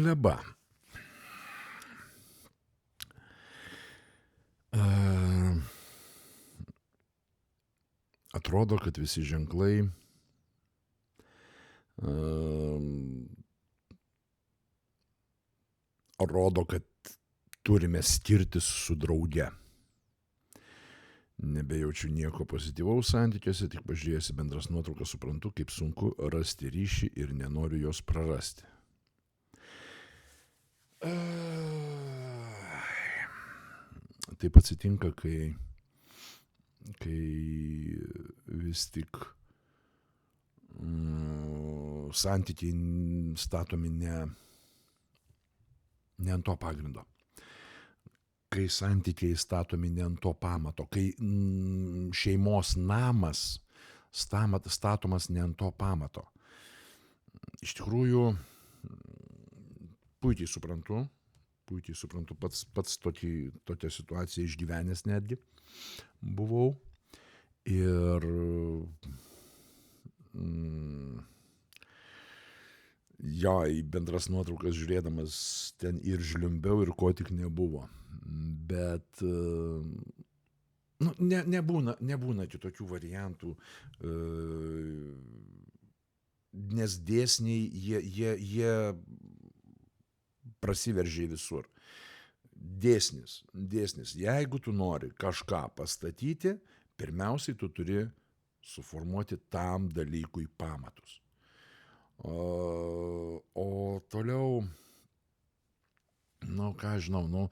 gleba. Atrodo, kad visi ženklai rodo, kad turime skirtis su drauge. Nebejaučiu nieko pozityvaus santykiuose, tik pažiūrėjęs į bendras nuotraukas suprantu, kaip sunku rasti ryšį ir nenoriu jos prarasti. Taip atsitinka, kai vis tik santykiai statomi ne ant to pagrindo. Kai santykiai statomi ne ant to pamato, kai šeimos namas statomas ne ant to pamato. Iš tikrųjų, puikiai suprantu, pats tokią situaciją išgyvenęs netgi buvau. Ir jo, į bendras nuotraukas žiūrėdamas ten ir žliumbiau, ir ko tik nebuvo. Bet nebūna kitokių variantų, nes dėsniai jie prasiveržia visur. Dėsnis. Jeigu tu nori kažką pastatyti, pirmiausiai tu turi suformuoti tam dalykui pamatus. O toliau, ką žinau,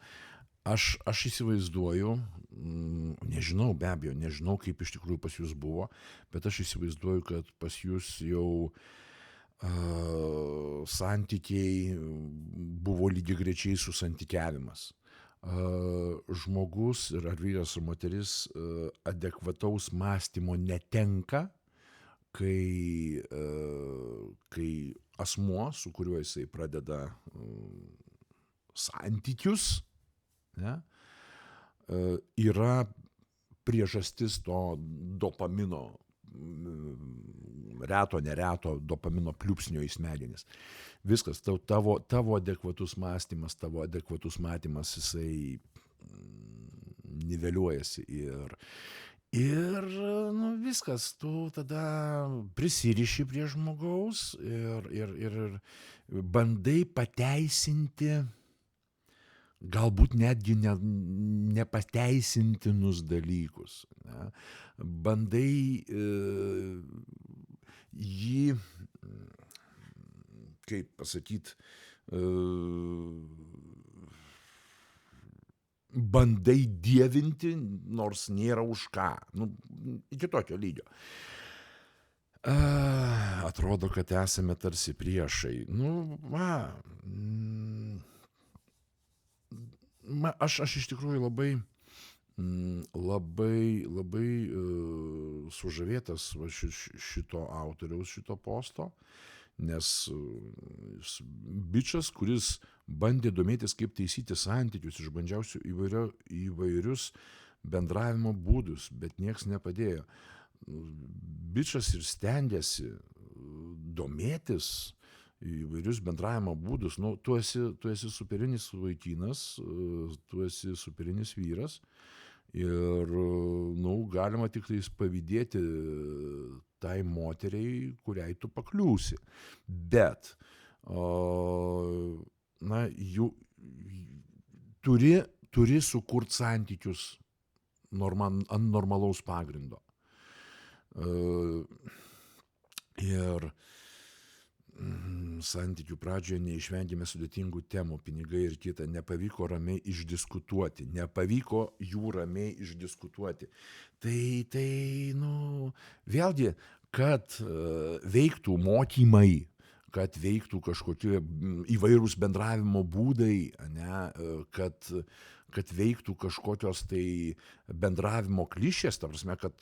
aš įsivaizduoju, nežinau, be abejo, nežinau, kaip iš tikrųjų pas jūs buvo, bet aš įsivaizduoju, kad pas jūs jau santykiai buvo lygiagrečiai susantykiavimas. Žmogus, ar vyras, ar moteris adekvataus mąstymo netenka, kai asmuo, su kuriuo jisai pradeda santykius, yra priežastis to dopamino, nereto dopamino pliūpsnio į smegenis. Viskas, tavo adekvatus mąstymas, tavo adekvatus matymas, jisai niveliuojasi ir viskas, tu tada prisiriši prie žmogaus ir bandai pateisinti galbūt netgi nepateisintinus dalykus. Ne? Bandai jį, kaip pasakyti, bandai dievinti, nors nėra už ką. Iki tokio lygio. Atrodo, kad esame tarsi priešai. Aš iš tikrųjų labai sužavėtas šito autoriaus, šito posto, nes bičas, kuris bandė domėtis, kaip taisyti santykius, išbandžiausių įvairius bendravimo būdus, bet nieks nepadėjo. Bičas ir stengiasi domėtis įvairius bendravimo būdus. Tu esi superinis vaikinas, tu esi superinis vyras ir galima tik tais pavydėti tai moteriai, kuriai tu pakliūsi. Bet turi sukurti santykius ant normalaus pagrindo. Ir santykių pradžioje neišvengėme sudėtingų temų, pinigai ir kita. Nepavyko ramiai išdiskutuoti. Tai, vėlgi, kad veiktų mokymai, kad veiktų kažkokie įvairūs bendravimo būdai, kad veiktų kažkokios tai bendravimo klišės, ta prasme, kad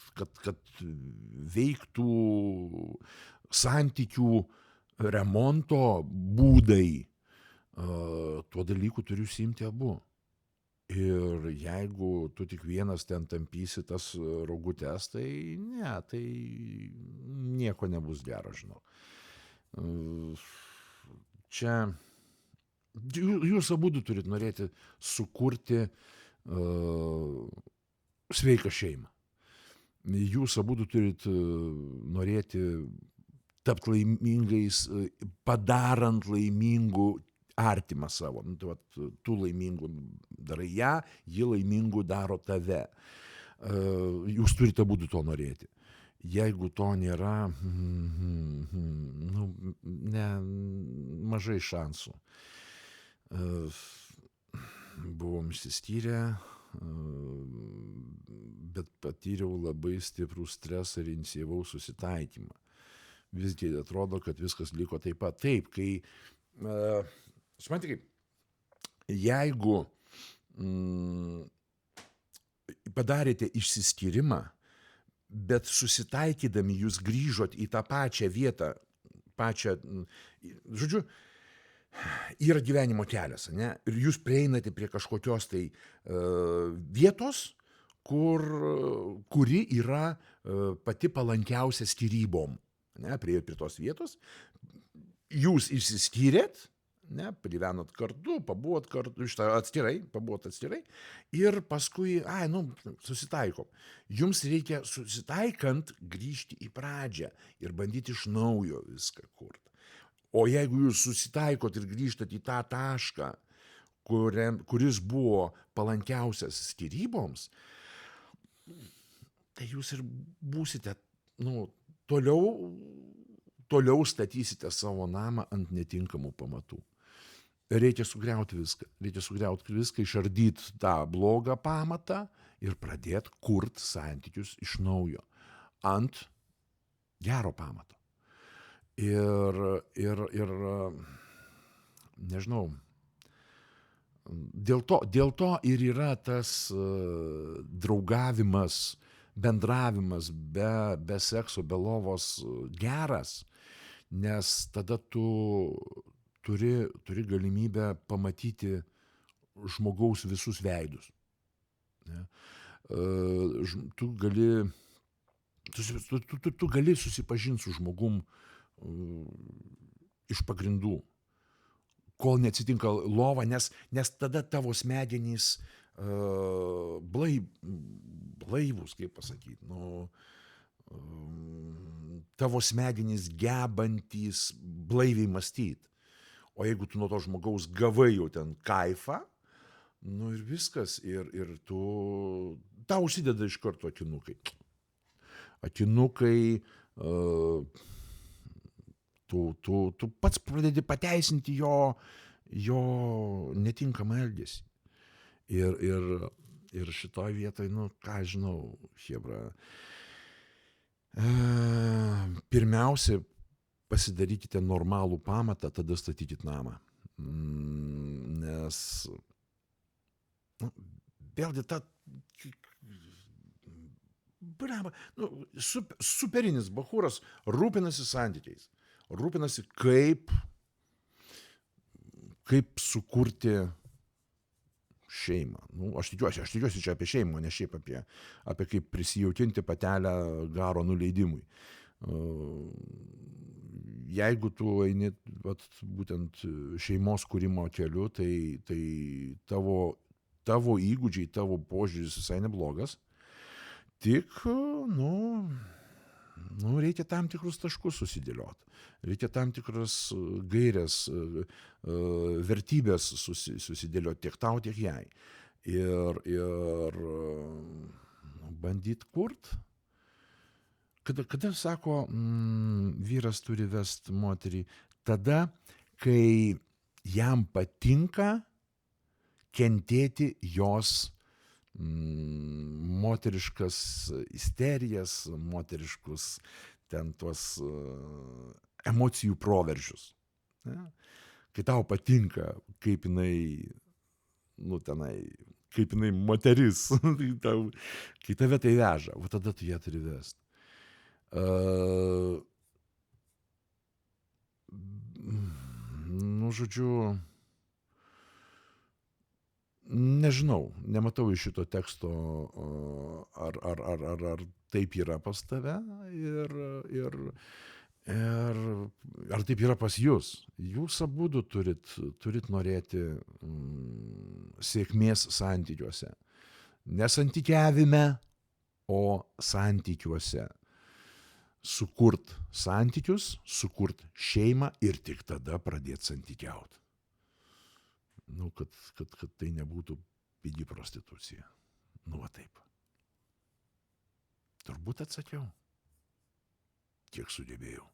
veiktų santykių remonto būdai, tuo dalyku turi užsiimti abu. Ir jeigu tu tik vienas ten tampysi tas rogutes, tai nieko nebus gero, žinau. Čia Jūs abudu turit norėti sukurti sveiką šeimą. Jūs abudu turit norėti tapti laimingais, padarant laimingų artimą savo. Nu, tai vat, tu laimingų darai ją, ji laimingų daro tave. Jūs turite abudu to norėti. Jeigu to nėra, nu, ne, mažai šansų. Buvom išsiskyrę, bet patyriau labai stiprų stresą ir inicijavau susitaikymą. Visgi atrodo, kad viskas liko taip pat. Taip, kai, suprantate kaip, jeigu padarėte išsiskyrimą, bet susitaikydami jūs grįžot į tą pačią vietą, žodžiu, yra gyvenimo kelias, ne? Ir jūs prieinate prie kažkokios tai vietos, kuri yra pati palankiausia skyrybom. Ne, priėjot prie tos vietos, jūs išsiskyrėt, ne, gyvenot kartu, pabuvot kartu, pabuvot atskirai ir paskui, susitaikom. Jums reikia susitaikant grįžti į pradžią ir bandyti iš naujo viską kurti. O jeigu jūs susitaikot ir grįžtat į tą tašką, kuris buvo palankiausias skyryboms, tai jūs ir būsite, toliau statysite savo namą ant netinkamų pamatų. Reikia sugriauti viską, išardyti tą blogą pamatą ir pradėti kurti santykius iš naujo ant gero pamato. Ir nežinau, dėl to ir yra tas draugavimas, bendravimas be sekso, be lovos geras, nes tada tu turi galimybę pamatyti žmogaus visus veidus. Ne? Tu gali susipažinti su žmogum iš pagrindų, kol neatsitinka lova, nes tada tavo smegenys blaivus, kaip pasakyti, tavo smegenys gebantys blaiviai mąstyti. O jeigu tu nuo to žmogaus gavai jau ten kaifą, ir viskas, ir tau užsideda iš karto akinukai. Tu pats pradedi pateisinti jo netinkamą elgesį. Ir šitoj vietoj, ką žinau, chebra, pirmiausia, pasidarykite normalų pamatą, tada statykit namą. Nes, vėlgi, superinis bachūras rūpinasi santykiais, rūpinasi kaip sukurti šeimą. Aš tikiuosi čia apie šeimą, ne šiaip apie kaip prisijaukinti patelę garo nuleidimui. Jeigu tu eini būtent šeimos kūrimo keliu, tai tavo įgūdžiai, tavo požiūris visai neblogas, tik, reikia tam tikrus taškus susidėlioti. Reikia tam tikras gairės, vertybės susidėlioti tiek tau, tiek jai. Ir bandyt kurt. Kada sako, vyras turi vest moterį, tada, kai jam patinka kentėti jos moteriškas isterijas, moteriškus ten tuos emocijų proveržius. Ne? Kai tau patinka, kaip jinai, kaip jinai moteris, kai tave tai veža, tada tu ją turi vest. Žodžiu, nežinau, nematau iš šito teksto, ar taip yra pas tave, ir Ir ar taip yra pas jus? Jūs abudu turit norėti sėkmės santykiuose. Ne santykiavime, o santykiuose. Sukurt santykius, sukurt šeimą ir tik tada pradėti santykiauti. Nu, kad tai nebūtų pigi prostitucija. Nu, va taip. Turbūt atsakiau, kiek sugebėjau.